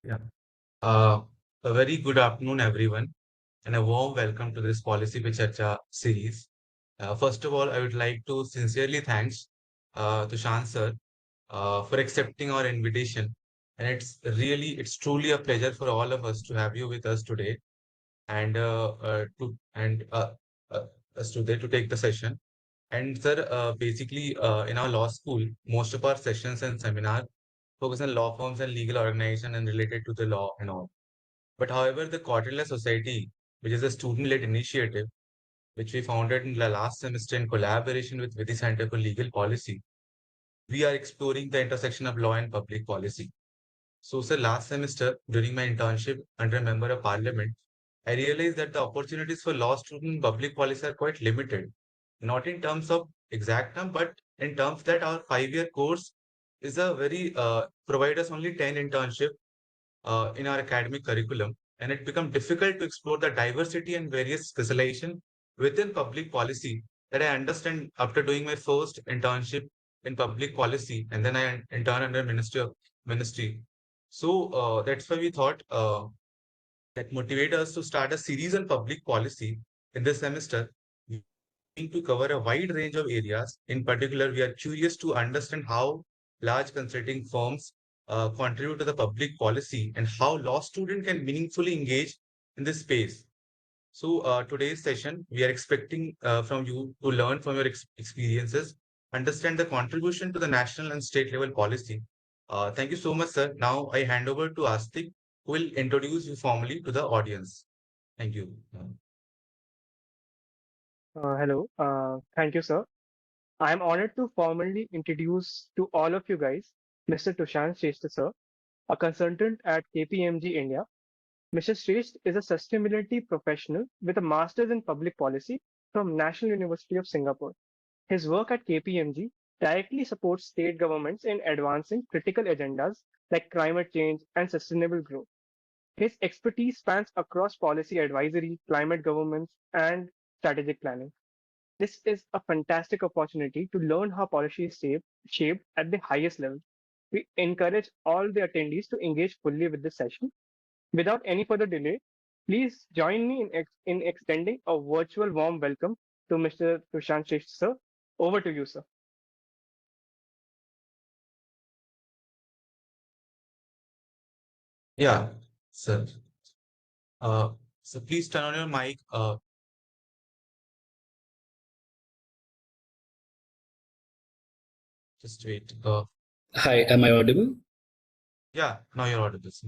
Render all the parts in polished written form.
Yeah. Uh, a very good afternoon, everyone, and a warm welcome to this Policy Pe Charcha series. First of all, I would like to sincerely thanks Tushant sir for accepting our invitation. And it's truly a pleasure for all of us to have you with us today and uh, us today to take the session. And sir, basically, in our law school, most of our sessions and seminar focus on law firms and legal organization and related to the law and all. But however, the Kautilya Society, which is a student-led initiative, which we founded in the last semester in collaboration with Vidhi Center for Legal Policy, we are exploring the intersection of law and public policy. So, sir, last semester, during my internship under a member of parliament, I realized that the opportunities for law students in public policy are quite limited, not in terms of exact term, but in terms that our 5-year course is a very provide us only 10 internship in our academic curriculum, and it become difficult to explore the diversity and various specialization within public policy that I understand after doing my first internship in public policy, and then I intern under ministry. So that's why we thought that motivate us to start a series on public policy in this semester. We aim to cover a wide range of areas. In particular, we are curious to understand how large consulting firms contribute to the public policy and how law student can meaningfully engage in this space. So today's session, we are expecting from you to learn from your experiences, understand the contribution to the national and state level policy. Thank you so much, sir. Now I hand over to Astik, who will introduce you formally to the audience. Thank you. Hello. Thank you, sir. I am honored to formally introduce to all of you guys Mr. Tushant Shrestha, sir, a consultant at KPMG India. Mr. Shrestha is a sustainability professional with a master's in public policy from National University of Singapore. His work at KPMG directly supports state governments in advancing critical agendas like climate change and sustainable growth. His expertise spans across policy advisory, climate governance, and strategic planning. This is a fantastic opportunity to learn how policy is shaped at the highest level. We encourage all the attendees to engage fully with this session. Without any further delay, please join me in extending a virtual warm welcome to Mr. Tushant Shrestha, sir. Over to you, sir. Yeah, sir. Uh, so please turn on your mic. Just wait. Hi, am I audible? Yeah, now you're audible, sir.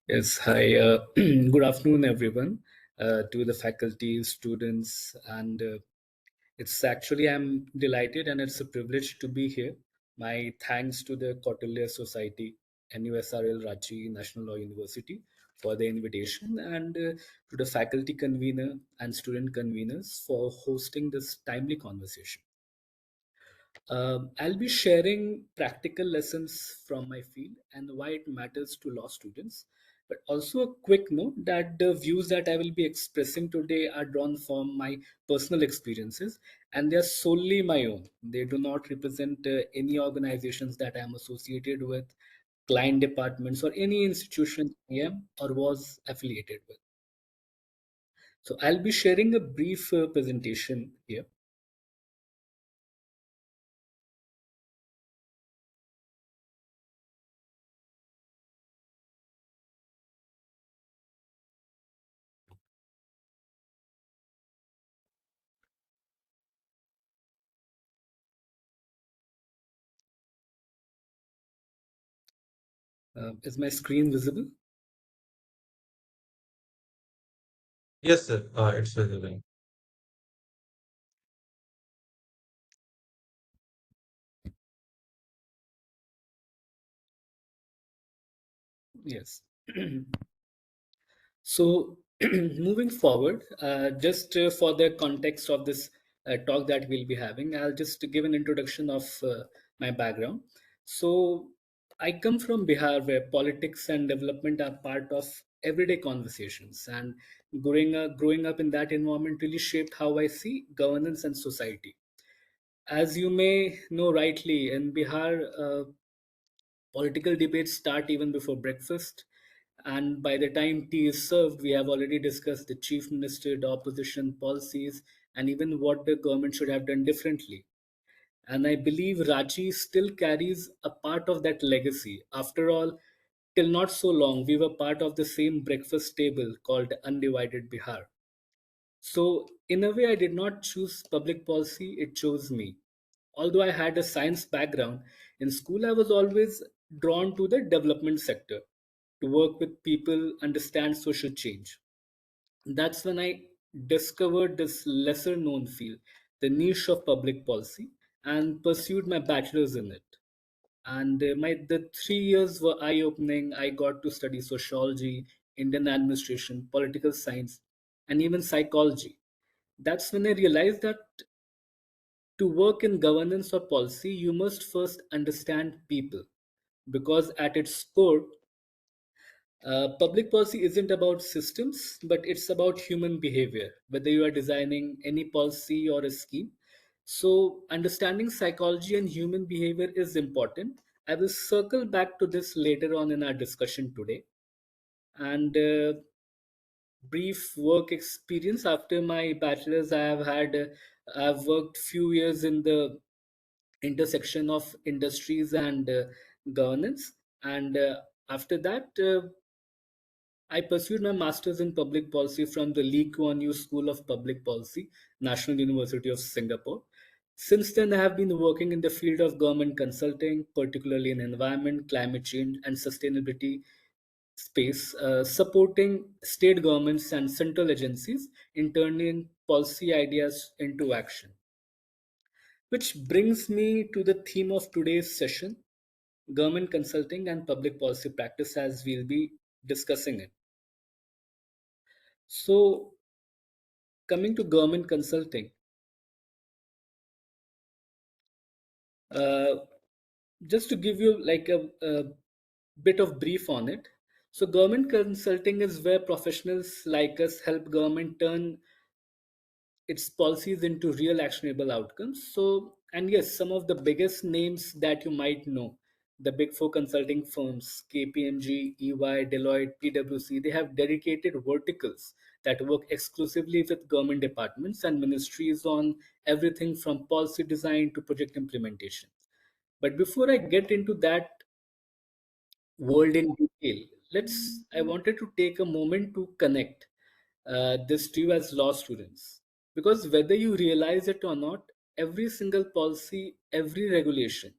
Yes, hi. Good afternoon, everyone, to the faculty, students, and it's actually, I'm delighted and it's a privilege to be here. My thanks to the Kautilya Society, NUSRL Ranchi National Law University for the invitation, and to the faculty convener and student conveners for hosting this timely conversation. I'll be sharing practical lessons from my field and why it matters to law students. But also a quick note that the views that I will be expressing today are drawn from my personal experiences and they are solely my own. They do not represent any organizations that I am associated with, client departments, or any institution I am or was affiliated with. So I'll be sharing a brief presentation here. Is my screen visible? Yes, sir. It's visible. Yes. So, moving forward, just for the context of this talk that we'll be having, I'll just give an introduction of my background. So, I come from Bihar, where politics and development are part of everyday conversations, and growing up in that environment really shaped how I see governance and society. As you may know rightly, in Bihar, political debates start even before breakfast. And by the time tea is served, we have already discussed the chief minister, the opposition policies, and even what the government should have done differently. And I believe Ranchi still carries a part of that legacy. After all, till not so long, we were part of the same breakfast table called Undivided Bihar. So, in a way, I did not choose public policy, it chose me. Although I had a science background, in school I was always drawn to the development sector, to work with people, understand social change. That's when I discovered this lesser known field, the niche of public policy, and pursued my bachelor's in it. And my the 3 years were eye opening. I got to study sociology, Indian administration, political science, and even psychology. That's when I realized that to work in governance or policy, you must first understand people, because at its core, public policy isn't about systems, but it's about human behavior, whether you are designing any policy or a scheme. So, understanding psychology and human behavior is important. I will circle back to this later on in our discussion today. And brief work experience after my bachelor's, I've worked few years in the intersection of industries and governance. And after that, I pursued my master's in public policy from the Lee Kuan Yew School of Public Policy, National University of Singapore. Since then, I have been working in the field of government consulting, particularly in environment, climate change, and sustainability space, supporting state governments and central agencies in turning policy ideas into action. Which brings me to the theme of today's session, government consulting and public policy practice, as we'll be discussing it. So, coming to government consulting, uh, just to give you like a bit of brief on it. So, government consulting is where professionals like us help government turn its policies into real actionable outcomes. So, and yes, some of the biggest names that you might know, the big four consulting firms, KPMG, EY, Deloitte, PwC, they have dedicated verticals that work exclusively with government departments and ministries on everything from policy design to project implementation. But before I get into that world in detail, I wanted to take a moment to connect this to you as law students. Because whether you realize it or not, every single policy, every regulation,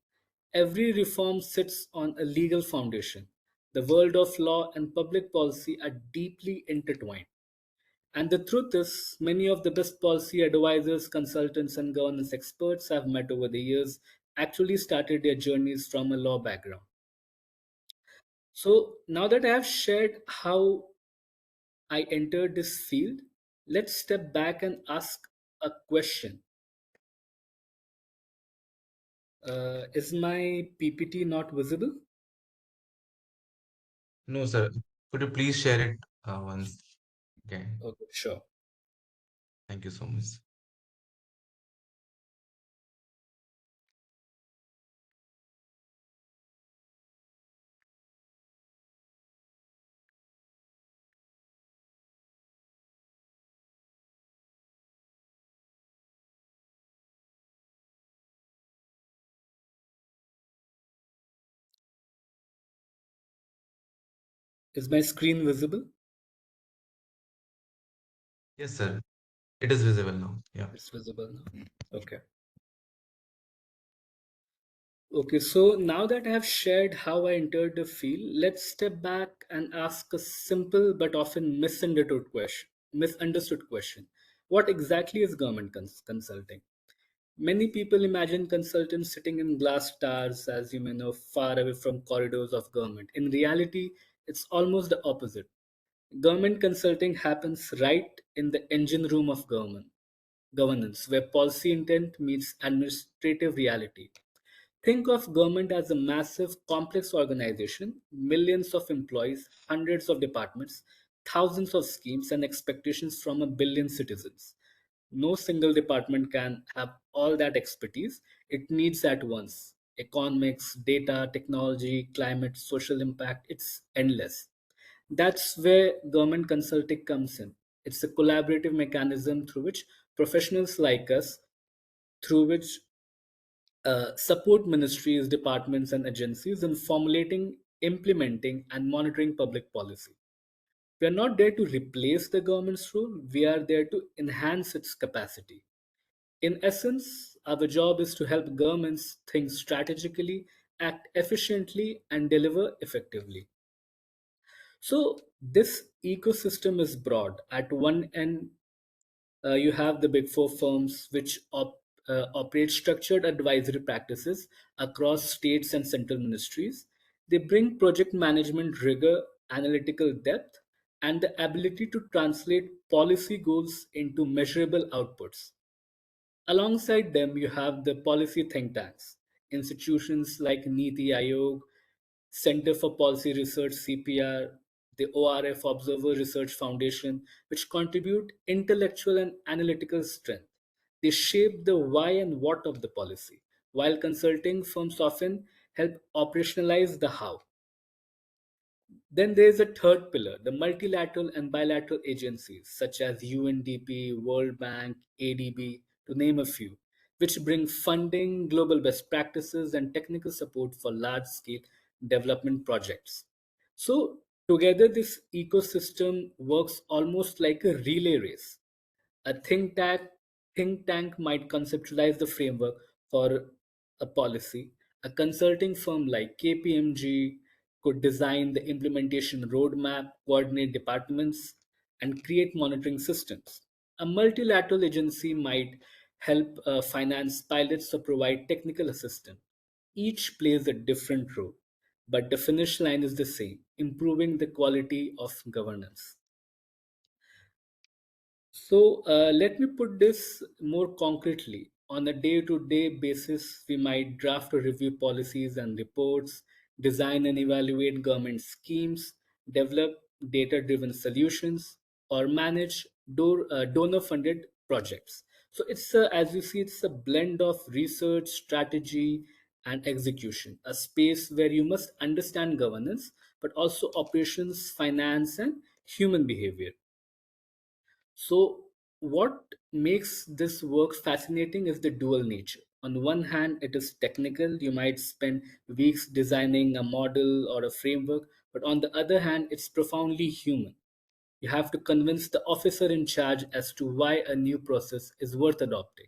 every reform sits on a legal foundation. The world of law and public policy are deeply intertwined. And the truth is, many of the best policy advisors, consultants, and governance experts I've met over the years actually started their journeys from a law background. So now that I have shared how I entered this field, let's step back and ask a question. Is my PPT not visible? No, sir. Could you please share it once again? Okay, sure. Thank you so much. Is my screen visible? Yes, sir. It is visible now. Yeah. It's visible now. Okay. Okay, so now that I have shared how I entered the field, let's step back and ask a simple but often misunderstood question. What exactly is government consulting? Many people imagine consultants sitting in glass towers, as you may know, far away from corridors of government. In reality, it's almost the opposite. Government consulting happens right in the engine room of governance, where policy intent meets administrative reality. Think of government as a massive, complex organization, millions of employees, hundreds of departments, thousands of schemes, and expectations from a billion citizens. No single department can have all that expertise. It needs at once. Economics, data, technology, climate, social impact, it's endless. That's where government consulting comes in. It's a collaborative mechanism through which professionals like us, through which support ministries, departments, and agencies in formulating, implementing, and monitoring public policy. We are not there to replace the government's role, we are there to enhance its capacity. In essence, our job is to help governments think strategically, act efficiently, and deliver effectively. So, this ecosystem is broad. At one end, you have the big four firms which operate structured advisory practices across states and central ministries. They bring project management rigor, analytical depth, and the ability to translate policy goals into measurable outputs. Alongside them, you have the policy think tanks, institutions like Niti Aayog, Center for Policy Research (CPR), the ORF Observer Research Foundation, which contribute intellectual and analytical strength. They shape the why and what of the policy, while consulting firms often help operationalize the how. Then there is a third pillar, the multilateral and bilateral agencies such as UNDP, World Bank, ADB, to name a few, which bring funding, global best practices, and technical support for large scale development projects. So, together, this ecosystem works almost like a relay race. A think tank might conceptualize the framework for a policy. A consulting firm like KPMG could design the implementation roadmap, coordinate departments, and create monitoring systems. A multilateral agency might help finance pilots or provide technical assistance. Each plays a different role, but the finish line is the same: improving the quality of governance. So let me put this more concretely. On a day to day basis, we might draft or review policies and reports, design and evaluate government schemes, develop data driven solutions, or manage donor funded projects. So as you see, it's a blend of research, strategy, and execution, a space where you must understand governance, but also operations, finance, and human behavior. So, what makes this work fascinating is the dual nature. On one hand, it is technical, you might spend weeks designing a model or a framework, but on the other hand, it's profoundly human. You have to convince the officer in charge as to why a new process is worth adopting.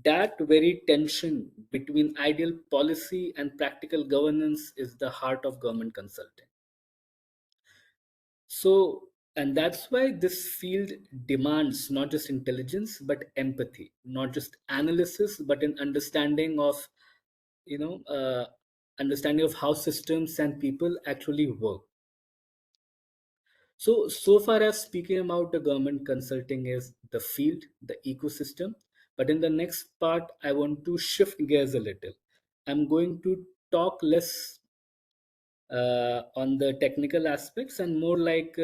That very tension between ideal policy and practical governance is the heart of government consulting. So, and that's why this field demands not just intelligence, but empathy, not just analysis, but an you know, uh, understanding of how systems and people actually work. So far as speaking about the government consulting is the field, the ecosystem. But in the next part, I want to shift gears a little. I'm going to talk less on the technical aspects and more like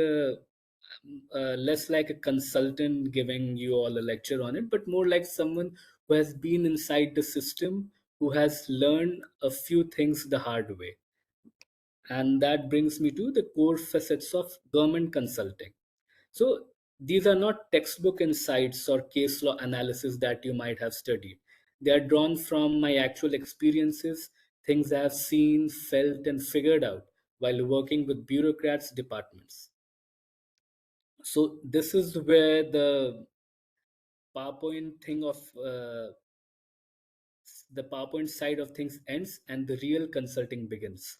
less like a consultant giving you all a lecture on it, but more like someone who has been inside the system, who has learned a few things the hard way. And that brings me to the core facets of government consulting. So these are not textbook insights or case law analysis that you might have studied. They are drawn from my actual experiences, things I have seen, felt, and figured out while working with bureaucrats departments. So this is where PowerPoint thing of the PowerPoint side of things ends and the real consulting begins.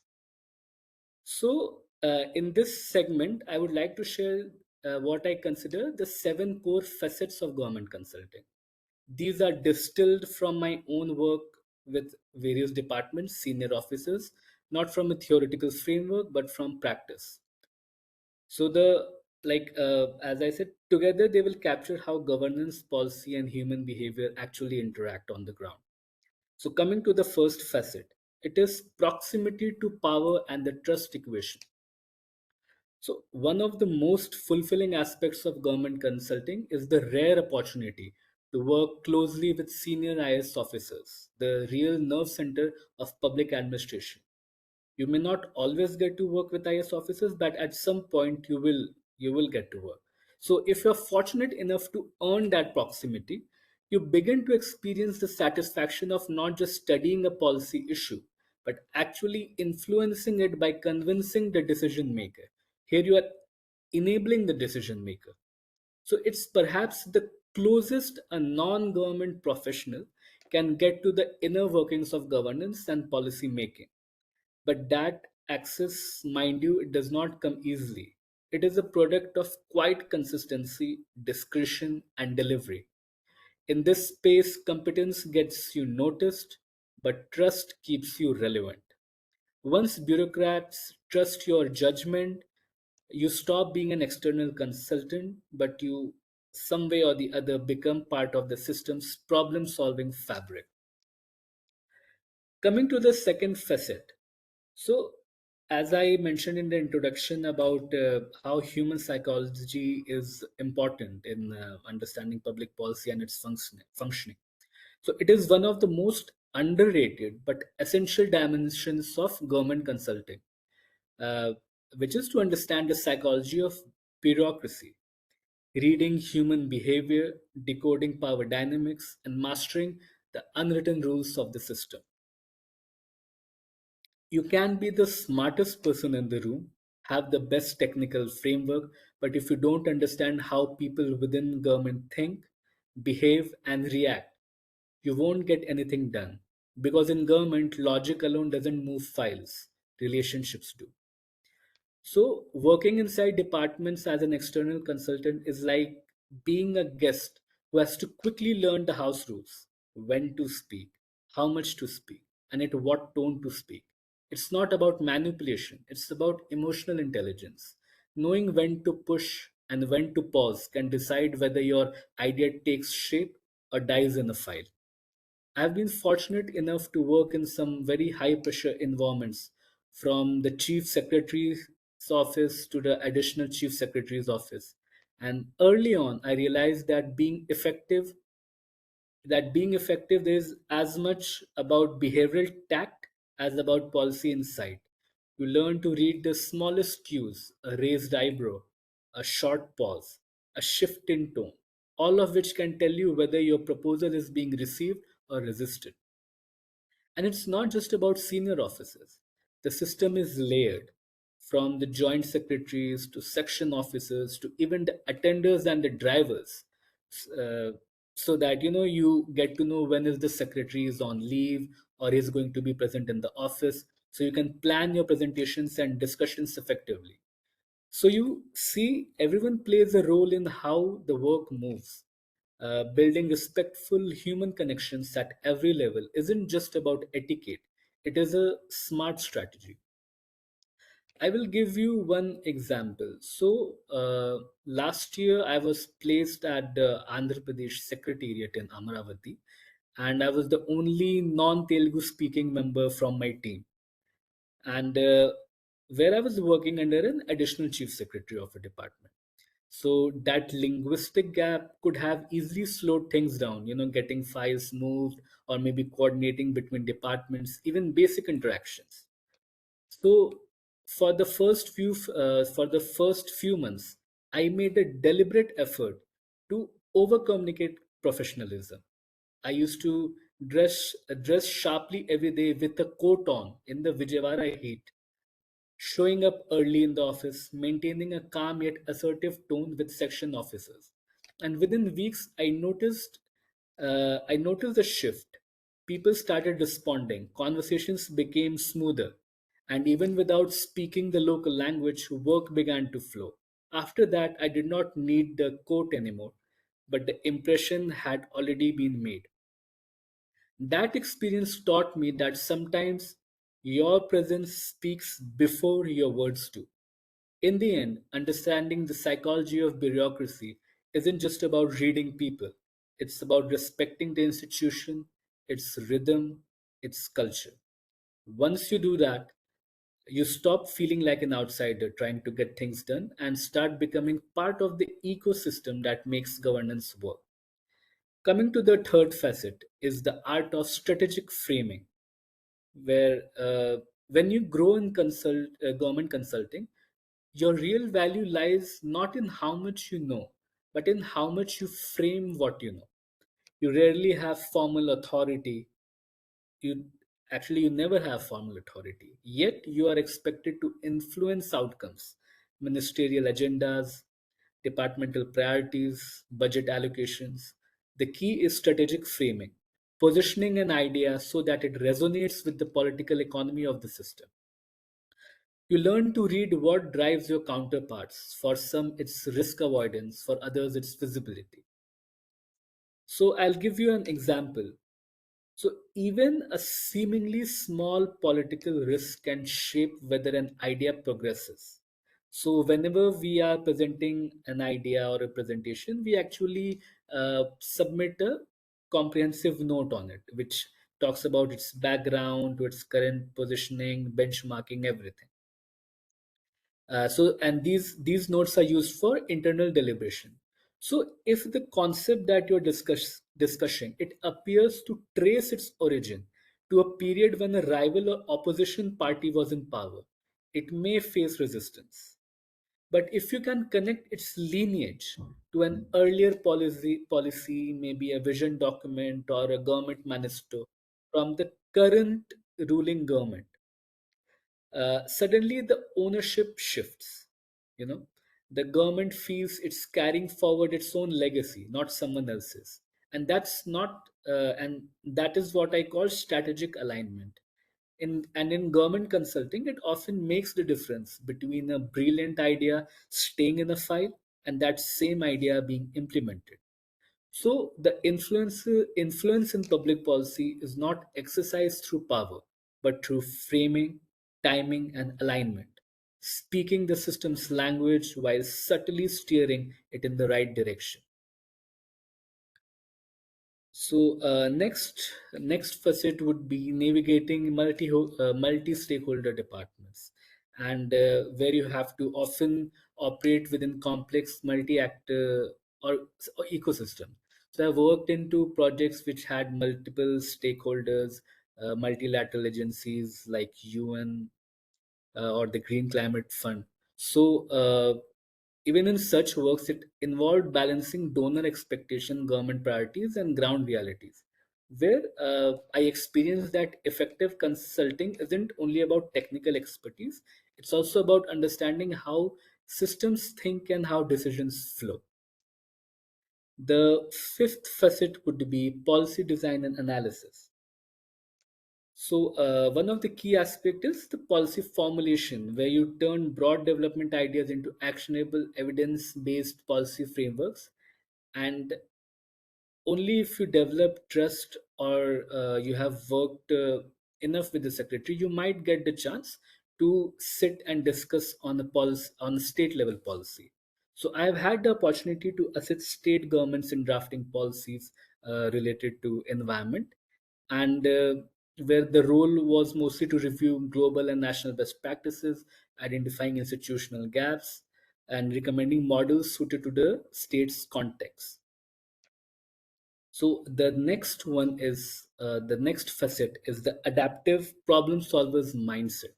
So, in this segment, I would like to share what I consider the seven core facets of government consulting. These are distilled from my own work with various departments, senior officers, not from a theoretical framework, but from practice. So, as I said, together they will capture how governance, policy, and human behavior actually interact on the ground. So, coming to the first facet, it is proximity to power and the trust equation. So, one of the most fulfilling aspects of government consulting is the rare opportunity to work closely with senior IS officers, the real nerve center of public administration. You may not always get to work with IS officers, but at some point you will get to work. So if you're fortunate enough to earn that proximity, you begin to experience the satisfaction of not just studying a policy issue, but actually influencing it by convincing the decision maker. Here you are enabling the decision maker. So it's perhaps the closest a non government professional can get to the inner workings of governance and policy making. But that access, mind you, it does not come easily. It is a product of quiet consistency, discretion, and delivery. In this space, competence gets you noticed, but trust keeps you relevant. Once bureaucrats trust your judgment, you stop being an external consultant, but you, some way or the other, become part of the system's problem solving fabric. Coming to the second facet. So, as I mentioned in the introduction about how human psychology is important in understanding public policy and its functioning. So, it is one of the most underrated but essential dimensions of government consulting, uh, which is to understand the psychology of bureaucracy, reading human behavior, decoding power dynamics, and mastering the unwritten rules of the system. You can be the smartest person in the room, have the best technical framework, but if you don't understand how people within government think, behave, and react, you won't get anything done. Because in government, logic alone doesn't move files, relationships do. So, working inside departments as an external consultant is like being a guest who has to quickly learn the house rules, when to speak, how much to speak, and at what tone to speak. It's not about manipulation, it's about emotional intelligence. Knowing when to push and when to pause can decide whether your idea takes shape or dies in a file. I've been fortunate enough to work in some very high pressure environments, from the chief secretary's office to the additional chief secretary's office. And early on, I realized that being effective is as much about behavioral tact as about policy insight. You learn to read the smallest cues, a raised eyebrow, a short pause, a shift in tone, all of which can tell you whether your proposal is being received or resisted. And it's not just about senior officers. The system is layered, from the joint secretaries to section officers to even the attenders and the drivers. Uh, so that you get to know when is the secretary is on leave or is going to be present in the office, so you can plan your presentations and discussions effectively. So you see, everyone plays a role in how the work moves. Building respectful human connections at every level isn't just about etiquette, it is a smart strategy. I will give you one example. So, last year I was placed at the Andhra Pradesh Secretariat in Amaravati, and I was the only non Telugu speaking member from my team. And where I was working under an additional chief secretary of a department. So that linguistic gap could have easily slowed things down, getting files moved or maybe coordinating between departments, even basic interactions. So for the first few months, I made a deliberate effort to over communicate professionalism. I used to dress sharply every day with a coat on in the Vijayawada heat, showing up early in the office, maintaining a calm yet assertive tone with section officers. And within weeks, I noticed a shift. People started responding, conversations became smoother, and even without speaking the local language, work began to flow. After that, I did not need the quote anymore, but the impression had already been made. That experience taught me that sometimes your presence speaks before your words do. In the end, understanding the psychology of bureaucracy isn't just about reading people, it's about respecting the institution, its rhythm, its culture. Once you do that, you stop feeling like an outsider trying to get things done and start becoming part of the ecosystem that makes governance work. Coming to the third facet is the art of strategic framing, where When you grow in government consulting, your real value lies not in how much you know, but in how much you frame what you know. You rarely have formal authority. You never have formal authority, yet you are expected to influence outcomes, ministerial agendas, departmental priorities, budget allocations. The key is strategic framing, positioning an idea so that it resonates with the political economy of the system. You learn to read what drives your counterparts. For some, it's risk avoidance, for others, it's visibility. So, I'll give you an example. So, even a seemingly small political risk can shape whether an idea progresses. So, whenever we are presenting an idea or a presentation, we actually submit a comprehensive note on it, which talks about its background, to its current positioning, benchmarking, everything. And these notes are used for internal deliberation. So if the concept that you're discussing, it appears to trace its origin to a period when a rival or opposition party was in power, it may face resistance. But if you can connect its lineage to an earlier policy, maybe a vision document or a government manifesto from the current ruling government, suddenly the ownership shifts. You know, the government feels it's carrying forward its own legacy, not someone else's, and that is what I call strategic alignment. In government consulting, it often makes the difference between a brilliant idea staying in a file and that same idea being implemented. So the influence in public policy is not exercised through power, but through framing, timing, and alignment, speaking the system's language while subtly steering it in the right direction. So next facet would be navigating multi stakeholder departments, and where you have to often operate within complex multi actor or ecosystem. So I've worked into projects which had multiple stakeholders, multilateral agencies like UN, or the Green Climate Fund. So, even in such works, it involved balancing donor expectation, government priorities, and ground realities. Where I experienced that effective consulting isn't only about technical expertise, it's also about understanding how systems think and how decisions flow. The fifth facet would be policy design and analysis. So, one of the key aspects is the policy formulation, where you turn broad development ideas into actionable, evidence based policy frameworks. And only if you develop trust or you have worked enough with the secretary, you might get the chance to sit and discuss on the policy, on state level policy. So I've had the opportunity to assist state governments in drafting policies related to environment, and where the role was mostly to review global and national best practices, identifying institutional gaps, and recommending models suited to the state's context. So the next facet is the adaptive problem solvers mindset.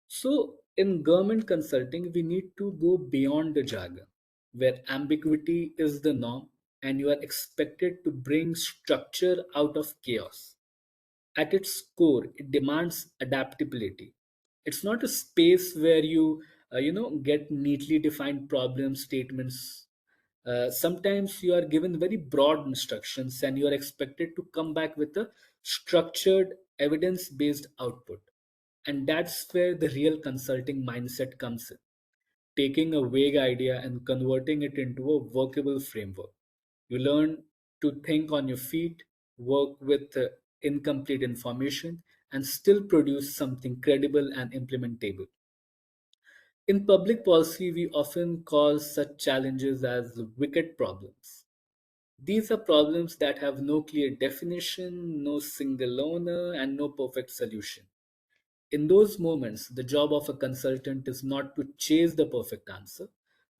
So in government consulting, we need to go beyond the jargon, where ambiguity is the norm and you are expected to bring structure out of chaos. At its core, it demands adaptability. It's not a space where you get neatly defined problem statements. Sometimes you are given very broad instructions and you are expected to come back with a structured, evidence based output. And that's where the real consulting mindset comes in, taking a vague idea and converting it into a workable framework. You learn to think on your feet, work with incomplete information, and still produce something credible and implementable. In public policy, we often call such challenges as wicked problems. These are problems that have no clear definition, no single owner, and no perfect solution. In those moments, the job of a consultant is not to chase the perfect answer,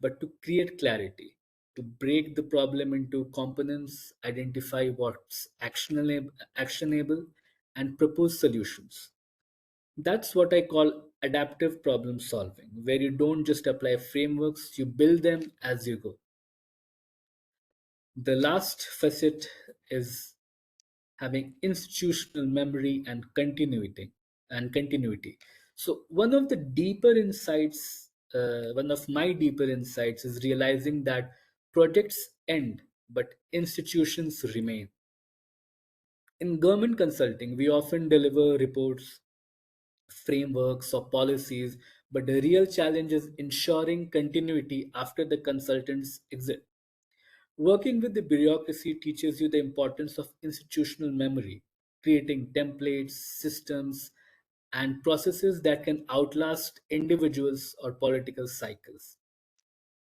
but to create clarity, to break the problem into components, identify what's actionable, and propose solutions. That's what I call adaptive problem solving, where you don't just apply frameworks, you build them as you go. The last facet is having institutional memory and continuity. So one of my deeper insights is realizing that projects end, but institutions remain. In government consulting, we often deliver reports, frameworks, or policies, but the real challenge is ensuring continuity after the consultants exit. Working with the bureaucracy teaches you the importance of institutional memory, creating templates, systems, and processes that can outlast individuals or political cycles.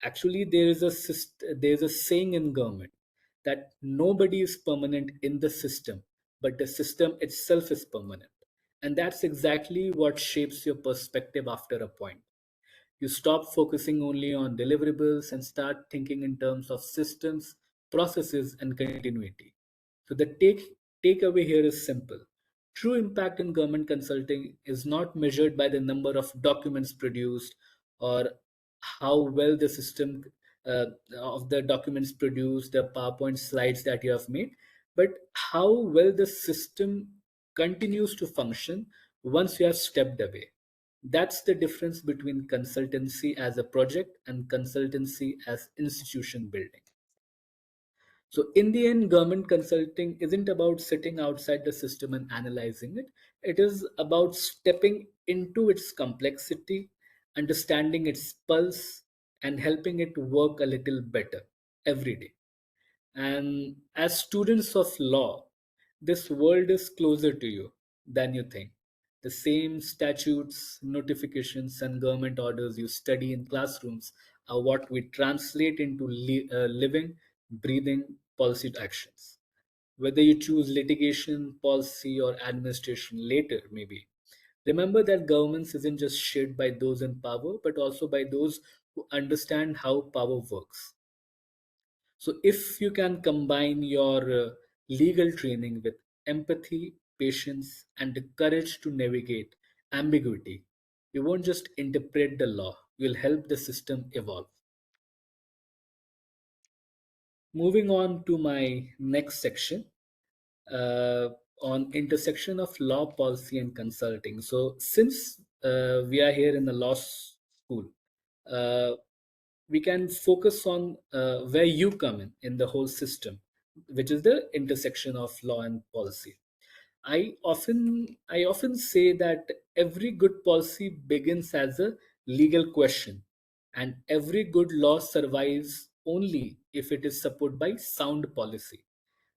Actually, there is a saying in government that nobody is permanent in the system, but the system itself is permanent. And that's exactly what shapes your perspective after a point. You stop focusing only on deliverables and start thinking in terms of systems, processes, and continuity. So the takeaway here is simple. True impact in government consulting is not measured by the number of documents produced or how well the system uh, of the documents produced, the PowerPoint slides that you have made, but how well the system continues to function once you have stepped away. That's the difference between consultancy as a project and consultancy as institution building. So, in the end, government consulting isn't about sitting outside the system and analyzing it. It is about stepping into its complexity, understanding its pulse, and helping it work a little better every day. And as students of law, this world is closer to you than you think. The same statutes, notifications, and government orders you study in classrooms are what we translate into living, breathing policy actions. Whether you choose litigation, policy, or administration later, maybe. Remember that governance isn't just shaped by those in power, but also by those who understand how power works. So, if you can combine your legal training with empathy, patience, and the courage to navigate ambiguity, you won't just interpret the law, you'll help the system evolve. Moving on to my next section uh, on intersection of law, policy, and consulting. So, since we are here in the law school, uh, we can focus on where you come in the whole system, which is the intersection of law and policy. I often say that every good policy begins as a legal question, and every good law survives only if it is supported by sound policy.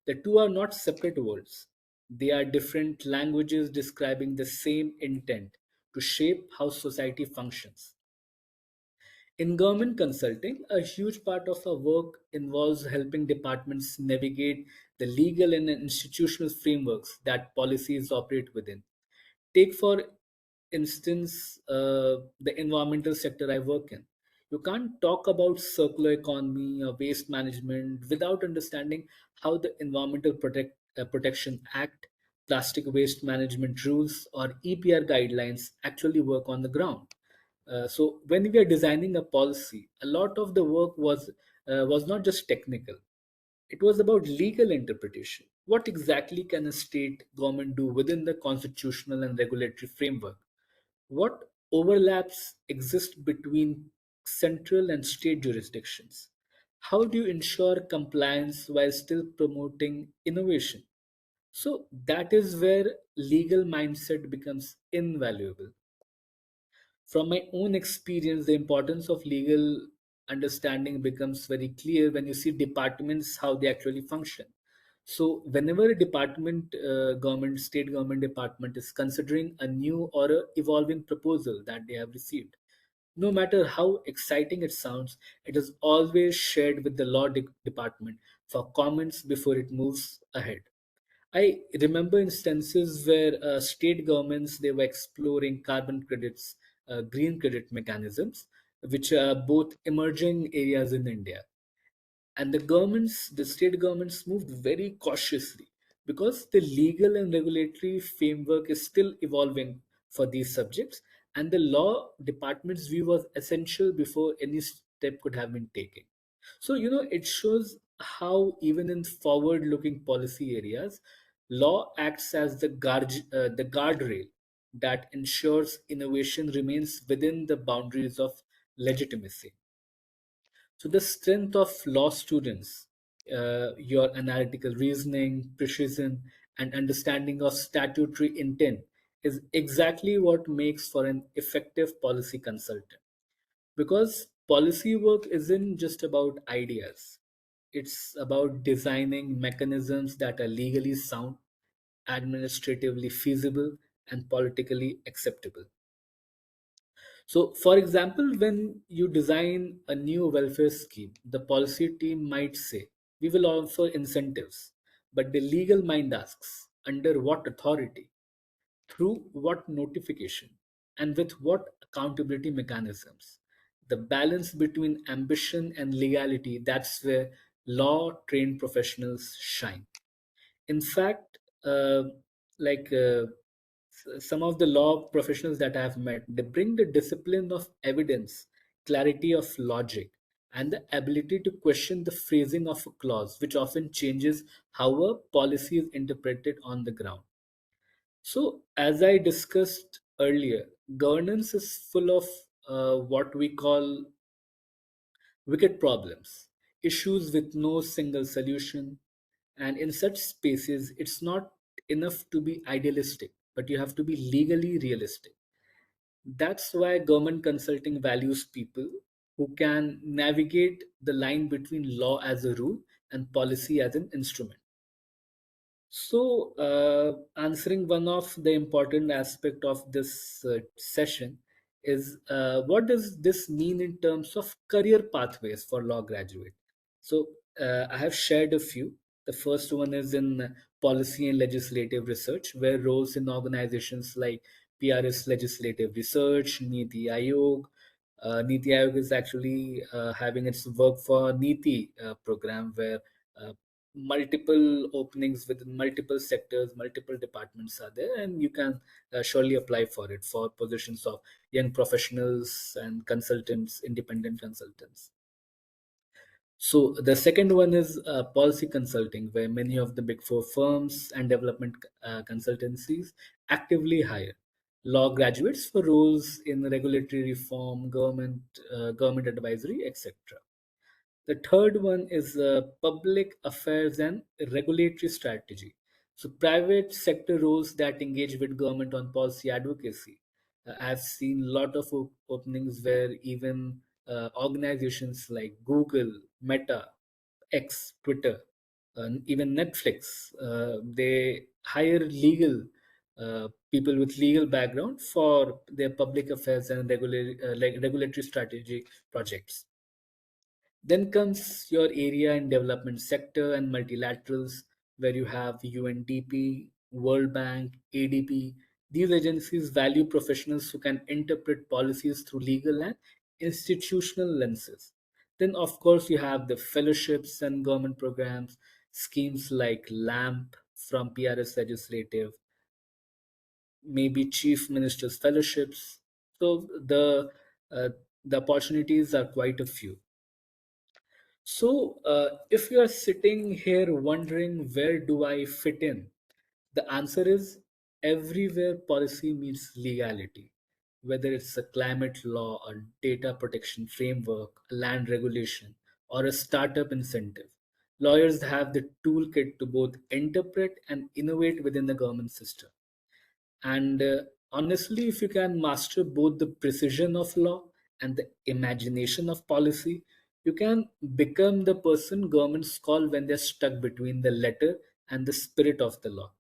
The two are not separate words. They are different languages describing the same intent to shape how society functions. In government consulting, a huge part of our work involves helping departments navigate the legal and institutional frameworks that policies operate within. Take, for instance, the environmental sector I work in. You can't talk about circular economy or waste management without understanding how the Protection Act, plastic waste management rules, or EPR guidelines actually work on the ground. So when we are designing a policy, a lot of the work was not just technical. It was about legal interpretation. What exactly can a state government do within the constitutional and regulatory framework? What overlaps exist between central and state jurisdictions? How do you ensure compliance while still promoting innovation? So that is where legal mindset becomes invaluable. From my own experience, the importance of legal understanding becomes very clear when you see departments how they actually function. So whenever a department, government, state government department is considering a new or a evolving proposal that they have received, no matter how exciting it sounds, it is always shared with the department for comments before it moves ahead. I remember instances where state governments they were exploring carbon credits, green credit mechanisms, which are both emerging areas in India. And the state governments moved very cautiously because the legal and regulatory framework is still evolving for these subjects, and the law department's view was essential before any step could have been taken. So, it shows how even in forward-looking policy areas, law acts as the guardrail that ensures innovation remains within the boundaries of legitimacy. So the strength of law students, your analytical reasoning, precision, and understanding of statutory intent is exactly what makes for an effective policy consultant. Because policy work isn't just about ideas, it's about designing mechanisms that are legally sound, administratively feasible, and politically acceptable. So, for example, when you design a new welfare scheme, the policy team might say, we will offer incentives, but the legal mind asks, under what authority, through what notification, and with what accountability mechanisms? The balance between ambition and legality, that's where law trained professionals shine. In fact, like some of the law professionals that I have met, they bring the discipline of evidence, clarity of logic, and the ability to question the phrasing of a clause, which often changes how a policy is interpreted on the ground. So, as I discussed earlier, governance is full of what we call wicked problems, issues with no single solution. And in such spaces, it's not enough to be idealistic, but you have to be legally realistic. That's why government consulting values people who can navigate the line between law as a rule and policy as an instrument. So, answering one of the important aspect of this session is what does this mean in terms of career pathways for law graduate? So, I have shared a few. The first one is in policy and legislative research, where roles in organizations like PRS Legislative Research, Niti Aayog. Niti Aayog is actually having its work for Niti program, where uh, multiple openings within multiple sectors, multiple departments are there, and you can surely apply for it for positions of young professionals and consultants, independent consultants. So the second one is policy consulting, where many of the big four firms and development consultancies actively hire law graduates for roles in regulatory reform, government advisory, etc. The third one is public affairs and regulatory strategy. So, private sector roles that engage with government on policy advocacy. I've seen a lot of openings where even organizations like Google, Meta, X, Twitter, even Netflix, they hire legal people with legal background for their public affairs and regulatory strategy projects. Then comes your area and development sector and multilaterals, where you have UNDP, World Bank, ADP. These agencies value professionals who can interpret policies through legal and institutional lenses. Then, of course, you have the fellowships and government programs, schemes like LAMP from PRS Legislative, maybe Chief Minister's fellowships. So uh, the opportunities are quite a few. So, if you are sitting here wondering where do I fit in, the answer is everywhere policy meets legality. Whether it's a climate law, a data protection framework, a land regulation, or a startup incentive, lawyers have the toolkit to both interpret and innovate within the government system. And honestly, if you can master both the precision of law and the imagination of policy, you can become the person governments call when they're stuck between the letter and the spirit of the law.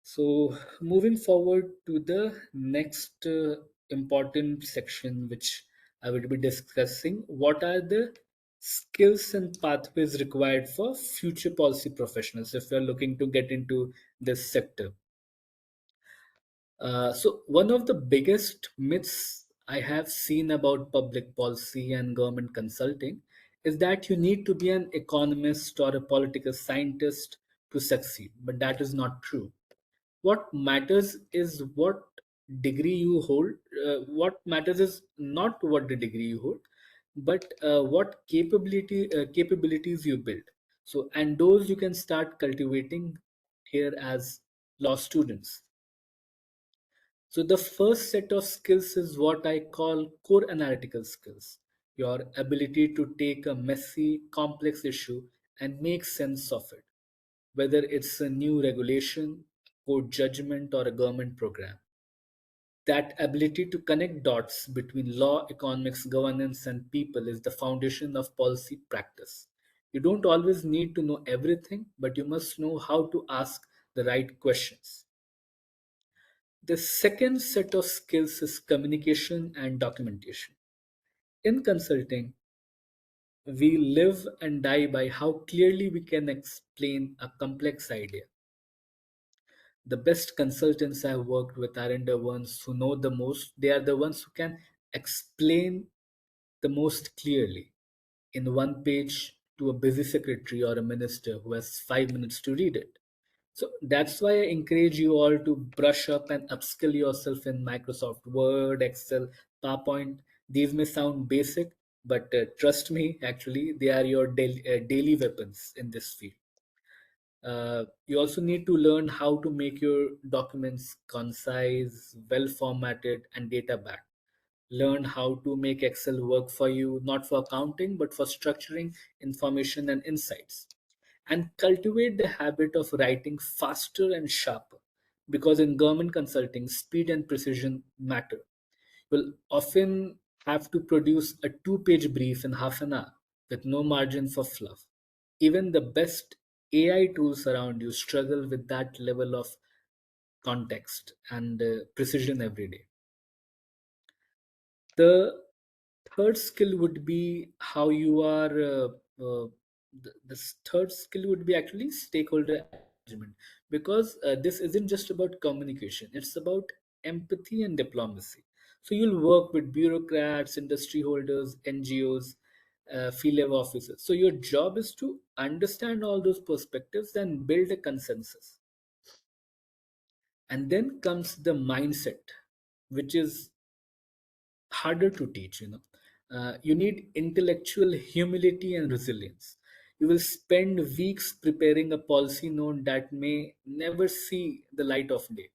So, moving forward to the next important section, which I will be discussing, what are the skills and pathways required for future policy professionals if you're looking to get into this sector. So one of the biggest myths I have seen about public policy and government consulting is that you need to be an economist or a political scientist to succeed, but that is not true. What matters is what degree you hold. What matters is not what the degree you hold, but what capabilities you build. So, and those you can start cultivating here as law students. So the first set of skills is what I call core analytical skills. Your ability to take a messy, complex issue and make sense of it, whether it's a new regulation, court judgment, or a government program. That ability to connect dots between law, economics, governance, and people is the foundation of policy practice. You don't always need to know everything, but you must know how to ask the right questions. The second set of skills is communication and documentation. In consulting, we live and die by how clearly we can explain a complex idea. The best consultants I've worked with aren't the ones who know the most, they are the ones who can explain the most clearly in one page to a busy secretary or a minister who has 5 minutes to read it. So that's why I encourage you all to brush up and upskill yourself in Microsoft Word, Excel, PowerPoint. These may sound basic, but trust me, actually, they are your daily weapons in this field. You also need to learn how to make your documents concise, well formatted, and data backed. Learn how to make Excel work for you, not for accounting, but for structuring information and insights. And cultivate the habit of writing faster and sharper, because in government consulting, speed and precision matter. You'll often have to produce a two-page brief in half an hour with no margin for fluff. Even the best AI tools around you struggle with that level of context and precision every day. The third skill would be how you are. The third skill would be actually stakeholder management, because this isn't just about communication; it's about empathy and diplomacy. So you'll work with bureaucrats, industry holders, NGOs, field level officers. So your job is to understand all those perspectives and build a consensus. And then comes the mindset, which is harder to teach. You need intellectual humility and resilience. You will spend weeks preparing a policy note that may never see the light of day.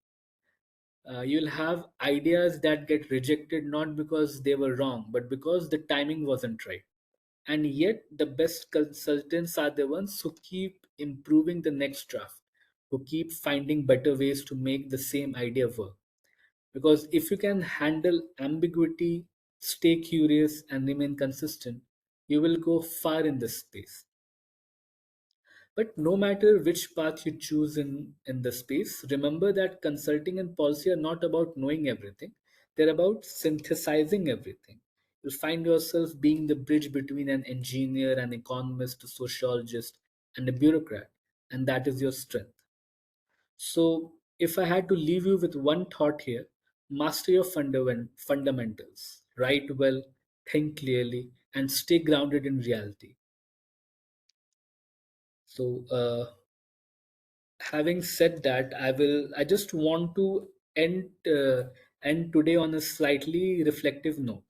You'll have ideas that get rejected not because they were wrong, but because the timing wasn't right. And yet the best consultants are the ones who keep improving the next draft, who keep finding better ways to make the same idea work. Because if you can handle ambiguity, stay curious, and remain consistent, you will go far in this space. But no matter which path you choose in the space, remember that consulting and policy are not about knowing everything, they're about synthesizing everything. You'll find yourself being the bridge between an engineer, an economist, a sociologist, and a bureaucrat, and that is your strength. So, if I had to leave you with one thought here, master your fundamentals, write well, think clearly, and stay grounded in reality. So, having said that, I just want to end today on a slightly reflective note.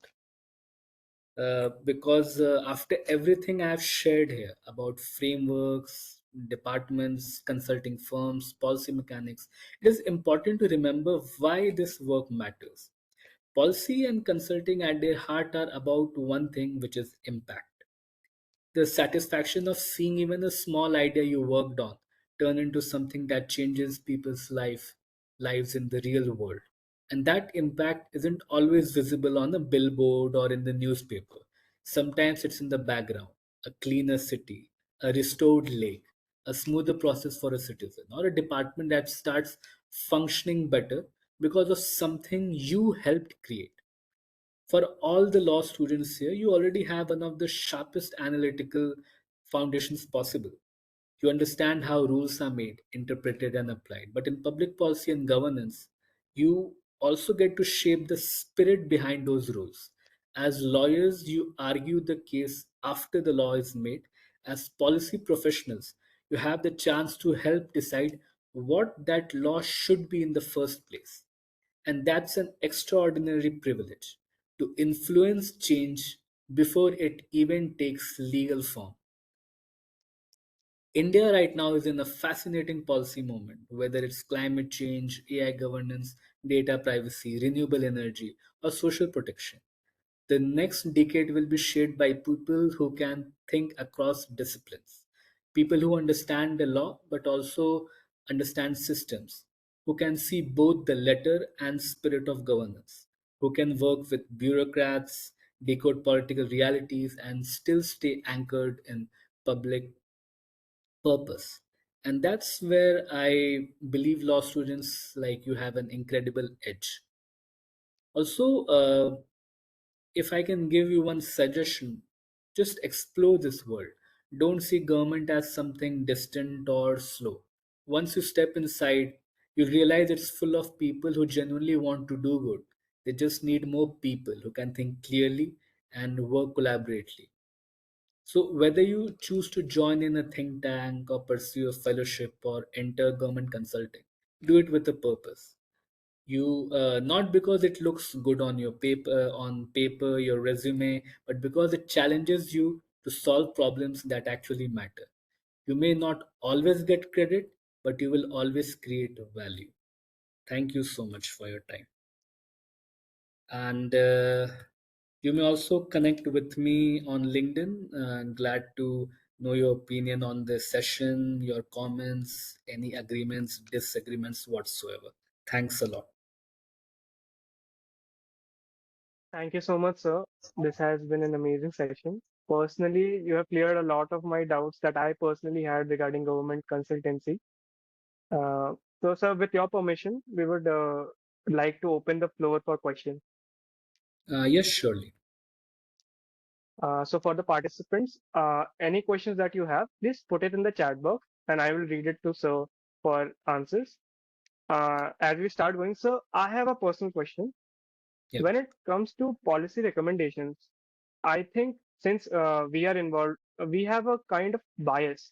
Because after everything I've shared here about frameworks, departments, consulting firms, policy mechanics, it is important to remember why this work matters. Policy and consulting at their heart are about one thing, which is impact. The satisfaction of seeing even a small idea you worked on turn into something that changes people's lives in the real world. And that impact isn't always visible on a billboard or in the newspaper. Sometimes it's in the background: a cleaner city, a restored lake, a smoother process for a citizen, or a department that starts functioning better because of something you helped create. For all the law students here, you already have one of the sharpest analytical foundations possible. You understand how rules are made, interpreted, and applied. But in public policy and governance, you also get to shape the spirit behind those rules. As lawyers, you argue the case after the law is made. As policy professionals, you have the chance to help decide what that law should be in the first place. And that's an extraordinary privilege to influence change before it even takes legal form. India right now is in a fascinating policy moment, whether it's climate change, AI governance, data privacy, renewable energy, or social protection. The next decade will be shaped by people who can think across disciplines, people who understand the law but also understand systems, who can see both the letter and spirit of governance, who can work with bureaucrats, decode political realities, and still stay anchored in public purpose. And that's where I believe law students like you have an incredible edge. Also, if I can give you one suggestion, just explore this world. Don't see government as something distant or slow. Once you step inside, you realize it's full of people who genuinely want to do good. They just need more people who can think clearly and work collaboratively. So, whether you choose to join in a think tank or pursue a fellowship or enter government consulting, do it with a purpose. You not because it looks good on paper, your resume, but because it challenges you to solve problems that actually matter. You may not always get credit, but you will always create value. Thank you so much for your time. And you may also connect with me on LinkedIn. I'm glad to know your opinion on this session, your comments, any agreements, disagreements whatsoever. Thanks a lot. Thank you so much, sir. This has been an amazing session. Personally, you have cleared a lot of my doubts that I personally had regarding government consultancy. Uh, so, sir, with your permission, we would like to open the floor for questions. Yes, surely. So, for the participants, any questions that you have, please put it in the chat box and I will read it to sir for answers. As we start going, sir, I have a personal question. Yeah. When it comes to policy recommendations, I think since we are involved, we have a kind of bias.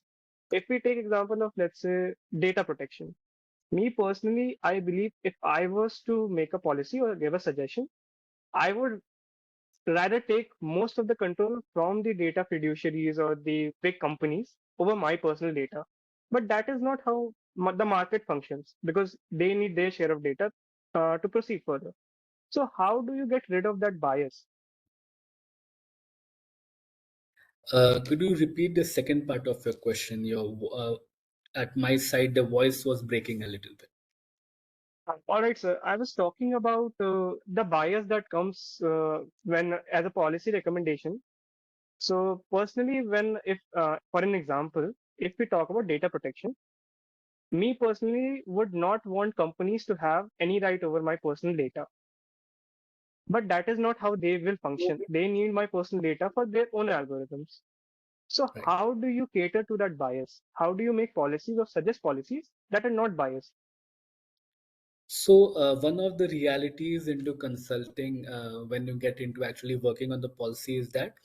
If we take example of, let's say, data protection, me personally, I believe if I was to make a policy or give a suggestion, I would rather take most of the control from the data fiduciaries or the big companies over my personal data. But that is not how the market functions because they need their share of data to proceed further. So how do you get rid of that bias? Could you repeat the second part of your question? At my side, the voice was breaking a little bit. All right, sir. I was talking about the bias that comes when, as a policy recommendation. So, personally, for an example, if we talk about data protection, me personally would not want companies to have any right over my personal data. But that is not how they will function. They need my personal data for their own algorithms. So, Right. how do you cater to that bias? How do you make policies or suggest policies that are not biased? So, one of the realities into consulting, when you get into actually working on the policy, is that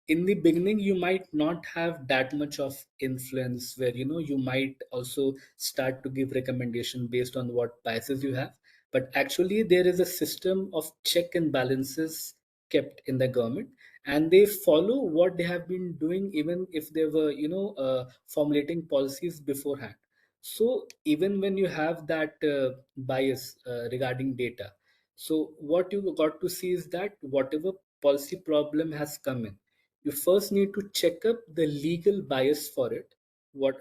in the beginning you might not have that much of influence, where you might also start to give recommendation based on what biases you have. But actually there is a system of check and balances kept in the government, and they follow what they have been doing even if they were formulating policies beforehand. So even when you have that bias regarding data, so what you got to see is that whatever policy problem has come in, you first need to check up the legal bias for it. What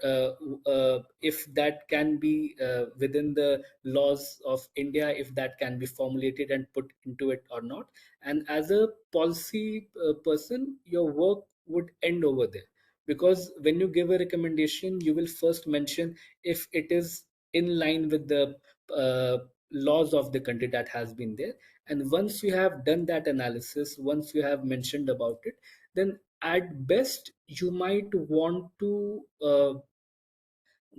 if that can be within the laws of India, if that can be formulated and put into it or not. And as a policy person, your work would end over there, because when you give a recommendation, you will first mention if it is in line with the uh, laws of the country that has been there. And once you have done that analysis, once you have mentioned about it, then at best you might want to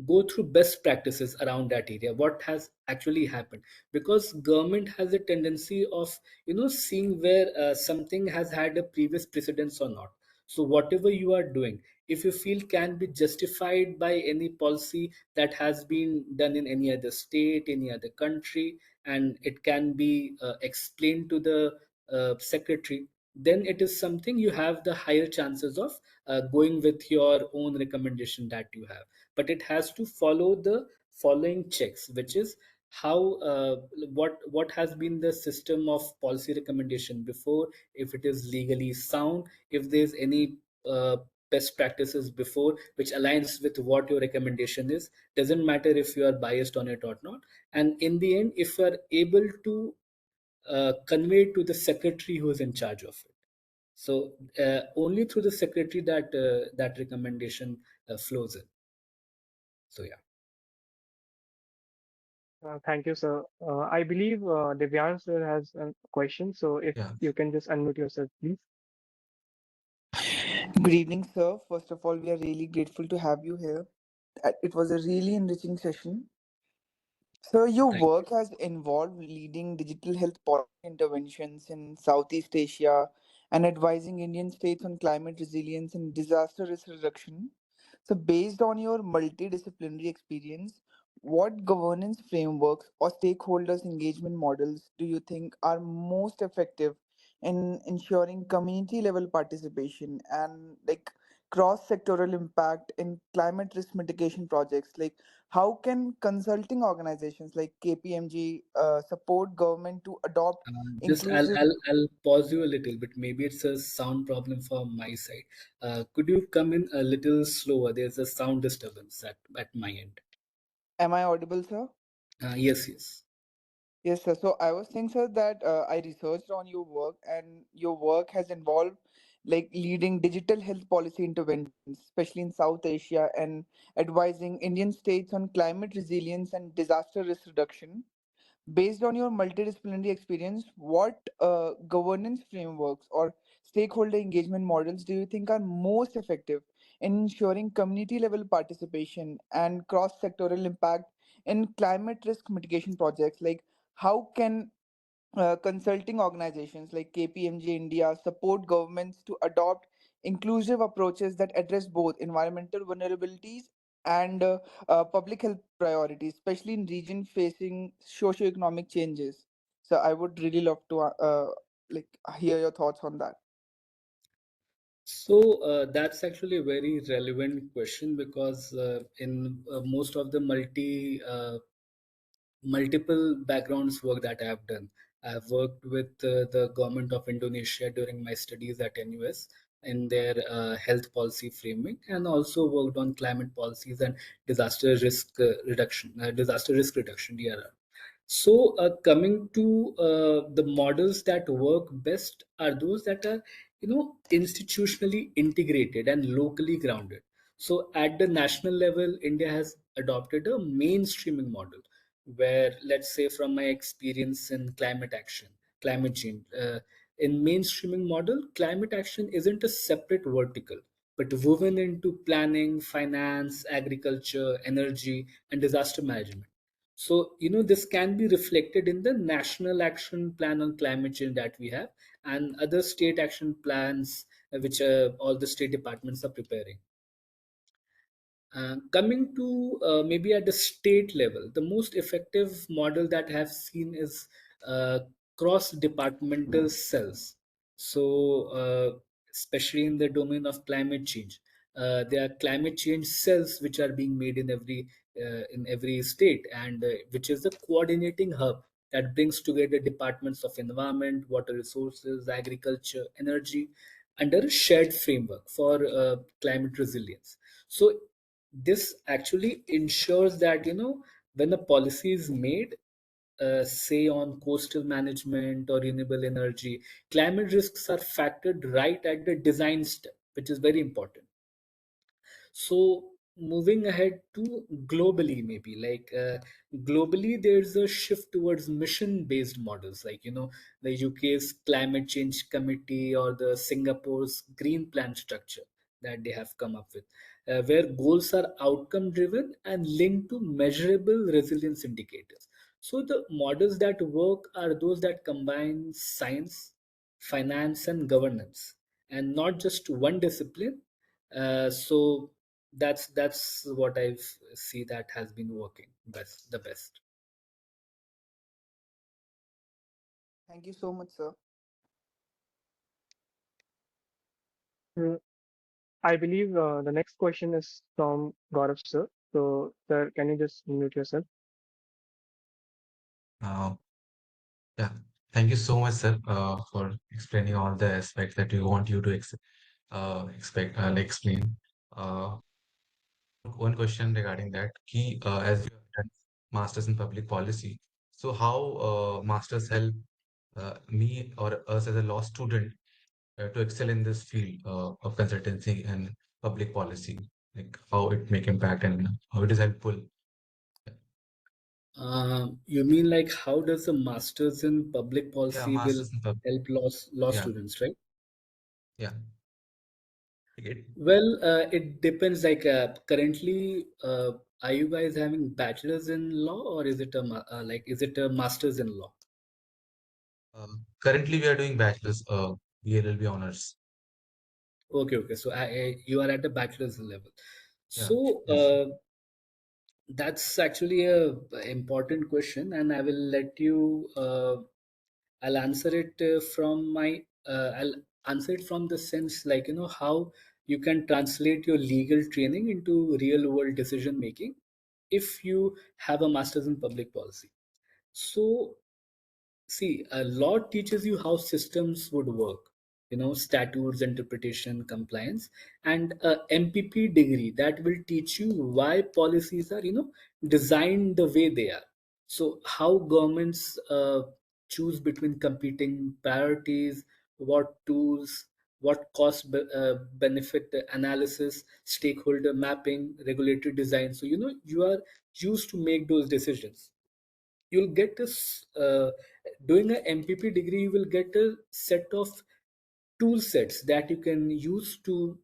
go through best practices around that area, what has actually happened. Because government has a tendency of seeing where something has had a previous precedence or not. So whatever you are doing, if you feel can be justified by any policy that has been done in any other state, any other country, and it can be explained to the secretary, then it is something you have the higher chances of going with your own recommendation that you have. But it has to follow the following checks, which is how what has been the system of policy recommendation before, if it is legally sound, if there's any uh, best practices before which aligns with what your recommendation is. Doesn't matter if you are biased on it or not. And in the end, if you are able to convey to the secretary who is in charge of it, so only through the secretary that that recommendation flows in. So yeah. Thank you, sir. I believe Divyan sir has a question, so if Yeah. you can just unmute yourself, please. Good evening, sir. First of all, we are really grateful to have you here. It was a really enriching session. So, your Thank work has involved leading digital health policy interventions in Southeast Asia and advising Indian states on climate resilience and disaster risk reduction. So, based on your multidisciplinary experience, what governance frameworks or stakeholders' engagement models do you think are most effective in ensuring community level participation and like cross sectoral impact in climate risk mitigation projects? Like, how can consulting organizations like KPMG support government to adopt Just I'll, inclusive? I'll I'll pause you a little bit. Maybe it's a sound problem from my side. Could you come in a little slower? There's a sound disturbance at my end. Am I audible, sir? Yes, yes. Yes, sir. So I was saying, sir, that I researched on your work, and your work has involved like leading digital health policy interventions, especially in South Asia, and advising Indian states on climate resilience and disaster risk reduction. Based on your multidisciplinary experience, what governance frameworks or stakeholder engagement models do you think are most effective in ensuring community level participation and cross sectoral impact in climate risk mitigation projects? Like, how can consulting organizations like KPMG India support governments to adopt inclusive approaches that address both environmental vulnerabilities and public health priorities, especially in regions facing socioeconomic changes? So I would really love to like hear your thoughts on that. So that's actually a very relevant question because in most of the multiple backgrounds work that I have done. I've worked with the government of Indonesia during my studies at NUS in their health policy framing, and also worked on climate policies and disaster risk reduction (DRR). So, coming to the models that work best are those that are, institutionally integrated and locally grounded. So, at the national level, India has adopted a mainstreaming model where, let's say, from my experience in climate change, in mainstreaming model, climate action isn't a separate vertical, but woven into planning, finance, agriculture, energy, and disaster management. So, this can be reflected in the National Action Plan on Climate Change that we have and other state action plans which all the state departments are preparing. Coming to maybe at the state level, the most effective model that I have seen is cross-departmental cells. So, especially in the domain of climate change, there are climate change cells which are being made in every state, and which is the coordinating hub that brings together departments of environment, water resources, agriculture, energy under a shared framework for climate resilience. So this actually ensures that when a policy is made, say on coastal management or renewable energy, climate risks are factored right at the design step, which is very important. So moving ahead to globally, maybe like globally, there's a shift towards mission-based models, like the UK's Climate Change Committee or the Singapore's Green Plan structure that they have come up with, where goals are outcome-driven and linked to measurable resilience indicators. So the models that work are those that combine science, finance, and governance, and not just one discipline. So that's what I see that has been working the best. Thank you so much, sir. Mm, I believe the next question is from Gaurav sir. So, sir, can you just mute yourself? Uh, yeah. Thank you so much, sir, for explaining all the aspects that we want you to explain. Uh, One question regarding that. Key, as you have done masters in public policy, so how masters help me or us as a law student to excel in this field of consultancy and public policy, like how it make impact and how it is helpful. You mean like how does a master's in public Yeah, policy will masters in public. help law Yeah, students, right? yeah. It, Well, it depends. Like currently, are you guys having bachelor's in law, or is it is it a master's in law? Currently, we are doing bachelor's ELLB honors. Okay, okay. So you are at the bachelor's level. Yeah, So yes. that's actually a important question, and I will let you. I'll answer it from my. I'll answer it from the sense like how you can translate your legal training into real world decision making if you have a master's in public policy. So see, a law teaches you how systems would work, statutes, interpretation, compliance, and a MPP degree that will teach you why policies are, designed the way they are. So how governments choose between competing priorities, what tools, what benefit analysis, stakeholder mapping, regulatory design. So, you are used to make those decisions. You'll get this doing a MPP degree, you will get a set of tool sets that you can use to